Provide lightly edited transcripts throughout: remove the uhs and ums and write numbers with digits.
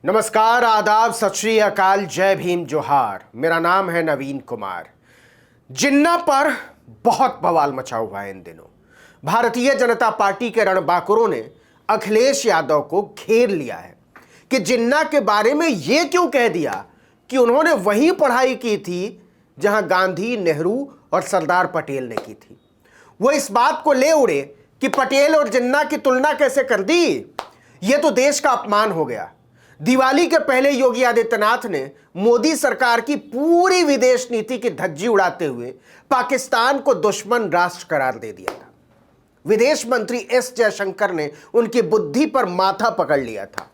नमस्कार, आदाब, सत श्री अकाल, जय भीम, जोहार। मेरा नाम है नवीन कुमार। जिन्ना पर बहुत बवाल मचा हुआ है इन दिनों। भारतीय जनता पार्टी के रणबांकुरों ने अखिलेश यादव को घेर लिया है कि जिन्ना के बारे में यह क्यों कह दिया कि उन्होंने वही पढ़ाई की थी जहां गांधी, नेहरू और सरदार पटेल ने की थी। वो इस बात को ले उड़े कि पटेल और जिन्ना की तुलना कैसे कर दी। यह तो देश का अपमान हो गया। दिवाली के पहले योगी आदित्यनाथ ने मोदी सरकार की पूरी विदेश नीति की धज्जी उड़ाते हुए पाकिस्तान को दुश्मन राष्ट्र करार दे दिया था। विदेश मंत्री एस जयशंकर ने उनकी बुद्धि पर माथा पकड़ लिया था।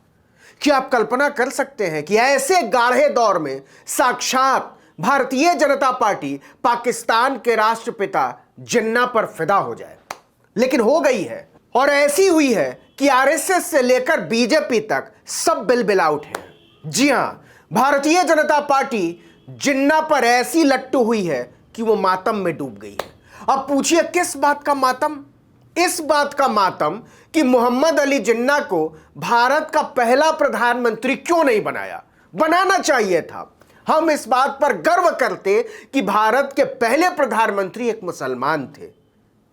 क्या आप कल्पना कर सकते हैं कि ऐसे गाढ़े दौर में साक्षात भारतीय जनता पार्टी पाकिस्तान के राष्ट्रपिता जिन्ना पर फिदा हो जाए? लेकिन हो गई है, और ऐसी हुई है कि आरएसएस से लेकर बीजेपी तक सब बिल आउट है। जी हां, भारतीय जनता पार्टी जिन्ना पर ऐसी लट्टू हुई है कि वो मातम में डूब गई है। अब पूछिए, किस बात का मातम? इस बात का मातम कि मोहम्मद अली जिन्ना को भारत का पहला प्रधानमंत्री क्यों नहीं बनाया। बनाना चाहिए था। हम इस बात पर गर्व करते कि भारत के पहले प्रधानमंत्री एक मुसलमान थे।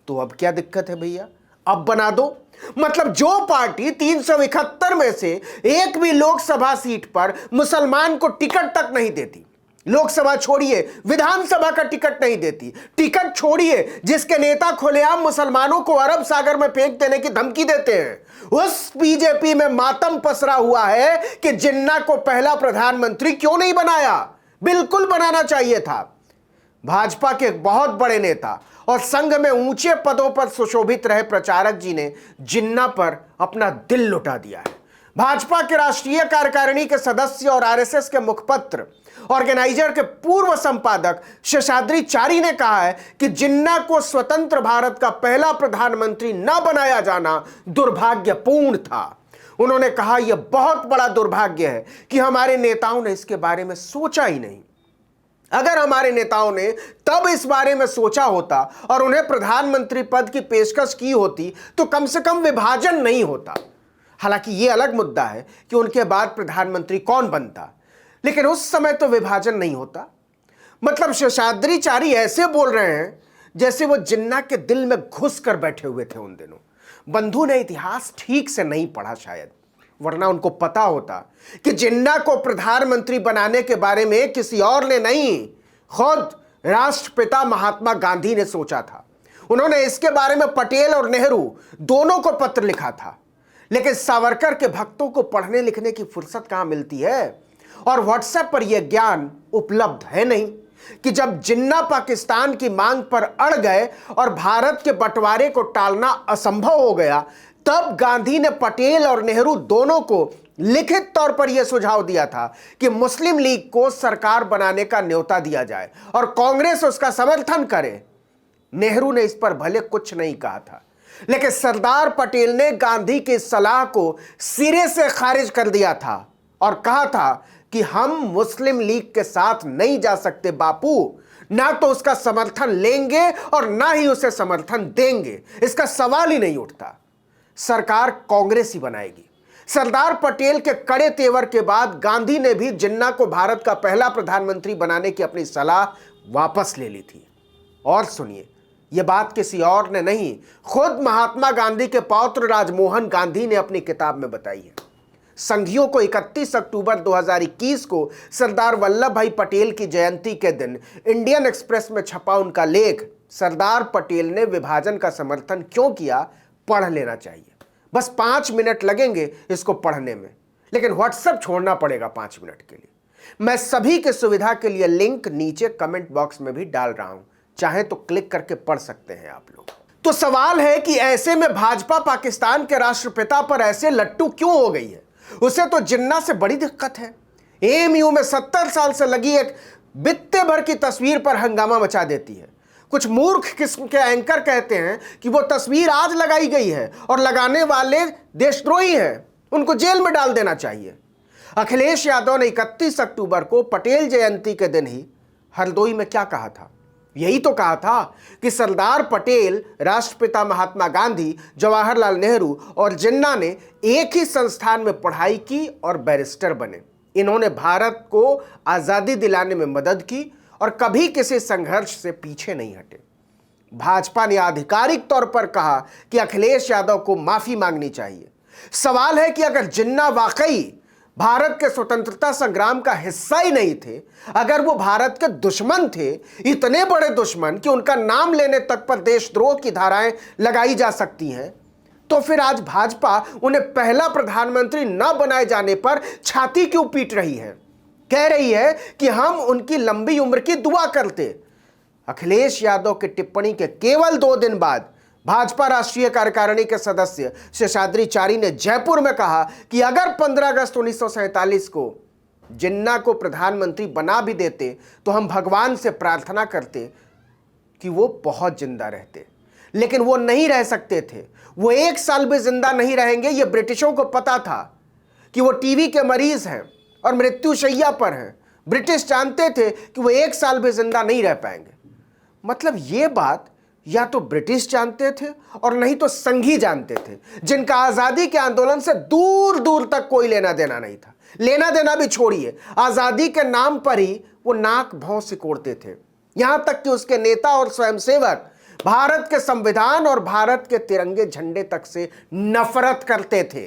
तो अब क्या दिक्कत है भैया? अब बना दो। मतलब जो पार्टी 371 में से एक भी लोकसभा सीट पर मुसलमान को टिकट तक नहीं देती, लोकसभा छोड़िए विधानसभा का टिकट नहीं देती, टिकट छोड़िए जिसके नेता खुलेआम मुसलमानों को अरब सागर में फेंक देने की धमकी देते हैं, उस बीजेपी में मातम पसरा हुआ है कि जिन्ना को पहला प्रधानमंत्री क्यों नहीं बनाया। बिल्कुल बनाना चाहिए था। भाजपा के एक बहुत बड़े नेता और संघ में ऊंचे पदों पर सुशोभित रहे प्रचारक जी ने जिन्ना पर अपना दिल लुटा दिया है। भाजपा के राष्ट्रीय कार्यकारिणी के सदस्य और आरएसएस के मुखपत्र ऑर्गेनाइजर के पूर्व संपादक शेषाद्रीचारी ने कहा है कि जिन्ना को स्वतंत्र भारत का पहला प्रधानमंत्री न बनाया जाना दुर्भाग्यपूर्ण था। उन्होंने कहा, यह बहुत बड़ा दुर्भाग्य है कि हमारे नेताओं ने इसके बारे में सोचा ही नहीं। अगर हमारे नेताओं ने तब इस बारे में सोचा होता और उन्हें प्रधानमंत्री पद की पेशकश की होती तो कम से कम विभाजन नहीं होता। हालांकि यह अलग मुद्दा है कि उनके बाद प्रधानमंत्री कौन बनता, लेकिन उस समय तो विभाजन नहीं होता। मतलब शेषाद्रीचारी ऐसे बोल रहे हैं जैसे वो जिन्ना के दिल में घुस कर बैठे हुए थे उन दिनों। बंधु ने इतिहास ठीक से नहीं पढ़ा शायद, वरना उनको पता होता कि जिन्ना को प्रधानमंत्री बनाने के बारे में किसी और ने नहीं, खुद राष्ट्रपिता महात्मा गांधी ने सोचा था। उन्होंने इसके बारे में पटेल और नेहरू दोनों को पत्र लिखा था। लेकिन सावरकर के भक्तों को पढ़ने लिखने की फुर्सत कहां मिलती है, और व्हाट्सएप पर यह ज्ञान उपलब्ध है नहीं कि जब जिन्ना पाकिस्तान की मांग पर अड़ गए और भारत के बंटवारे को टालना असंभव हो गया, तब गांधी ने पटेल और नेहरू दोनों को लिखित तौर पर यह सुझाव दिया था कि मुस्लिम लीग को सरकार बनाने का न्योता दिया जाए और कांग्रेस उसका समर्थन करे। नेहरू ने इस पर भले कुछ नहीं कहा था, लेकिन सरदार पटेल ने गांधी की सलाह को सिरे से खारिज कर दिया था और कहा था कि हम मुस्लिम लीग के साथ नहीं जा सकते बापू, ना तो उसका समर्थन लेंगे और ना ही उसे समर्थन देंगे। इसका सवाल ही नहीं उठता। सरकार कांग्रेस ही बनाएगी। सरदार पटेल के कड़े तेवर के बाद गांधी ने भी जिन्ना को भारत का पहला प्रधानमंत्री बनाने की अपनी सलाह वापस ले ली थी। और सुनिए, यह बात किसी और ने नहीं, खुद महात्मा गांधी के पौत्र राजमोहन गांधी ने अपनी किताब में बताई है। संघियों को 31 अक्टूबर 2021 को सरदार वल्लभ भाई पटेल की जयंती के दिन इंडियन एक्सप्रेस में छपा उनका लेख, सरदार पटेल ने विभाजन का समर्थन क्यों किया, पढ़ लेना चाहिए। बस 5 मिनट लगेंगे इसको पढ़ने में, लेकिन व्हाट्सएप छोड़ना पड़ेगा 5 मिनट के लिए। मैं सभी की सुविधा के लिए लिंक नीचे कमेंट बॉक्स में भी डाल रहा हूं, चाहे तो क्लिक करके पढ़ सकते हैं आप लोग। तो सवाल है कि ऐसे में भाजपा पाकिस्तान के राष्ट्रपिता पर ऐसे लट्टू क्यों हो गई है? उसे तो जिन्ना से बड़ी दिक्कत है। एएमयू में 70 साल से लगी एक बित्ते भर की तस्वीर पर हंगामा मचा देती है। कुछ मूर्ख किस्म के एंकर कहते हैं कि वो तस्वीर आज लगाई गई है और लगाने वाले देशद्रोही हैं, उनको जेल में डाल देना चाहिए। अखिलेश यादव ने 31 अक्टूबर को पटेल जयंती के दिन ही हरदोई में क्या कहा था, यही तो कहा था कि सरदार पटेल, राष्ट्रपिता महात्मा गांधी, जवाहरलाल नेहरू और जिन्ना ने एक ही संस्थान में पढ़ाई की और बैरिस्टर बने। इन्होंने भारत को आजादी दिलाने में मदद की और कभी किसी संघर्ष से पीछे नहीं हटे। भाजपा ने आधिकारिक तौर पर कहा कि अखिलेश यादव को माफी मांगनी चाहिए। सवाल है कि अगर जिन्ना वाकई भारत के स्वतंत्रता संग्राम का हिस्सा ही नहीं थे, अगर वो भारत के दुश्मन थे, इतने बड़े दुश्मन कि उनका नाम लेने तक पर देशद्रोह की धाराएं लगाई जा सकती हैं, तो फिर आज भाजपा उन्हें पहला प्रधानमंत्री न बनाए जाने पर छाती क्यों पीट रही है? कह रही है कि हम उनकी लंबी उम्र की दुआ करते। अखिलेश यादव की टिप्पणी के केवल 2 दिन बाद भाजपा राष्ट्रीय कार्यकारिणी के सदस्य शेषाद्री ने जयपुर में कहा कि अगर 15 अगस्त 1947 को जिन्ना को प्रधानमंत्री बना भी देते तो हम भगवान से प्रार्थना करते कि वो बहुत जिंदा रहते, लेकिन वो नहीं रह सकते थे। वो 1 साल भी जिंदा नहीं रहेंगे। ये ब्रिटिशों को पता था कि वो टीबी के मरीज हैं और मृत्युशैया पर हैं। ब्रिटिश जानते थे कि वो 1 साल भी जिंदा नहीं रह पाएंगे। मतलब ये बात या तो ब्रिटिश जानते थे और नहीं तो संघी जानते थे, जिनका आजादी के आंदोलन से दूर दूर तक कोई लेना देना नहीं था। लेना देना भी छोड़िए, आजादी के नाम पर ही वो नाक भौं सिकोड़ते थे। यहां तक कि उसके नेता और स्वयंसेवक भारत के संविधान और भारत के तिरंगे झंडे तक से नफरत करते थे।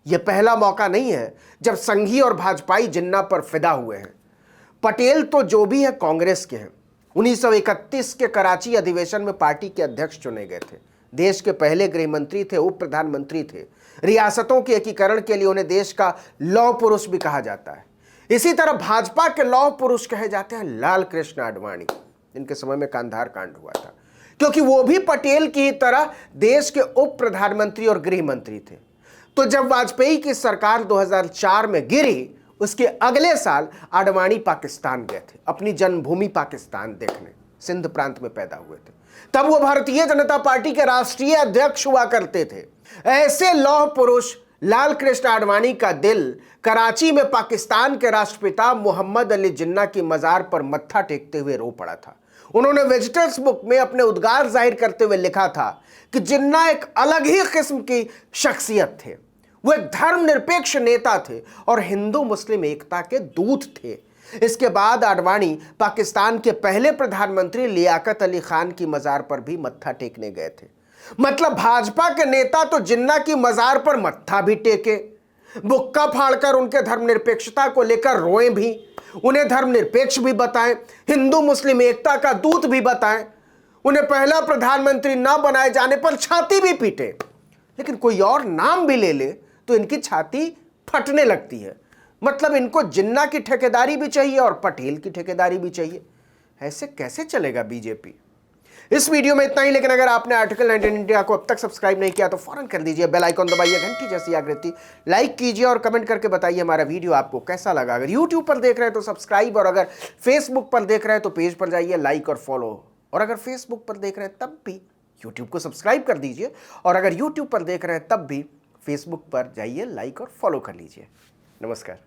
यह पहला मौका नहीं है जब संघी और भाजपाई जिन्ना पर फिदा हुए हैं। पटेल तो जो भी है कांग्रेस के हैं। 1931 के कराची अधिवेशन में पार्टी के अध्यक्ष चुने गए थे। देश के पहले गृह मंत्री थे, उप प्रधानमंत्री थे। रियासतों के एकीकरण के लिए उन्हें देश का लौह पुरुष भी कहा जाता है। इसी तरह भाजपा के लौह पुरुष कहे जाते हैं लाल कृष्ण आडवाणी, जिनके समय में कांधार कांड हुआ था, क्योंकि वो भी पटेल की ही तरह देश के उप प्रधानमंत्री और गृह मंत्री थे। तो जब वाजपेयी की सरकार 2004 में गिरी, उसके अगले साल आडवाणी पाकिस्तान गए थे, अपनी जन्मभूमि पाकिस्तान देखने। सिंध प्रांत में पैदा हुए थे। तब वो भारतीय जनता पार्टी के राष्ट्रीय अध्यक्ष हुआ करते थे। ऐसे लौह पुरुष लाल कृष्ण आडवाणी का दिल कराची में पाकिस्तान के राष्ट्रपिता मोहम्मद अली जिन्ना की मजार पर मत्था टेकते हुए रो पड़ा था। उन्होंने विजिटर्स बुक में अपने उद्गार जाहिर करते हुए लिखा था कि जिन्ना एक अलग ही किस्म की शख्सियत थे। वो एक धर्मनिरपेक्ष नेता थे और हिंदू मुस्लिम एकता के दूत थे। इसके बाद आडवाणी पाकिस्तान के पहले प्रधानमंत्री लियाकत अली खान की मजार पर भी मत्था टेकने गए थे। मतलब भाजपा के नेता तो जिन्ना की मजार पर मत्था भी टेके, बुक्का फाड़कर उनके धर्मनिरपेक्षता को लेकर रोए भी, उन्हें धर्मनिरपेक्ष भी बताएं, हिंदू मुस्लिम एकता का दूत भी बताएं, उन्हें पहला प्रधानमंत्री न बनाए जाने पर छाती भी पीटे, लेकिन कोई और नाम भी ले ले तो इनकी छाती फटने लगती है। मतलब इनको जिन्ना की ठेकेदारी भी चाहिए और पटेल की ठेकेदारी भी चाहिए। ऐसे कैसे चलेगा बीजेपी? इस वीडियो में इतना ही, लेकिन अगर आपने आर्टिकल 19 इंडिया को अब तक सब्सक्राइब नहीं किया तो फौरन कर दीजिए, बेल आइकन दबाइए, घंटी जैसी आकृति लाइक कीजिए और कमेंट करके बताइए हमारा वीडियो आपको कैसा लगा। अगर यूट्यूब पर देख रहे हैं तो सब्सक्राइब, और अगर फेसबुक पर देख रहे हैं तो पेज पर जाइए, लाइक और फॉलो, और अगर फेसबुक पर देख रहे हैं तब भी यूट्यूब को सब्सक्राइब कर दीजिए, और अगर यूट्यूब पर देख रहे हैं तब भी फेसबुक पर जाइए, लाइक और फॉलो कर लीजिए। नमस्कार।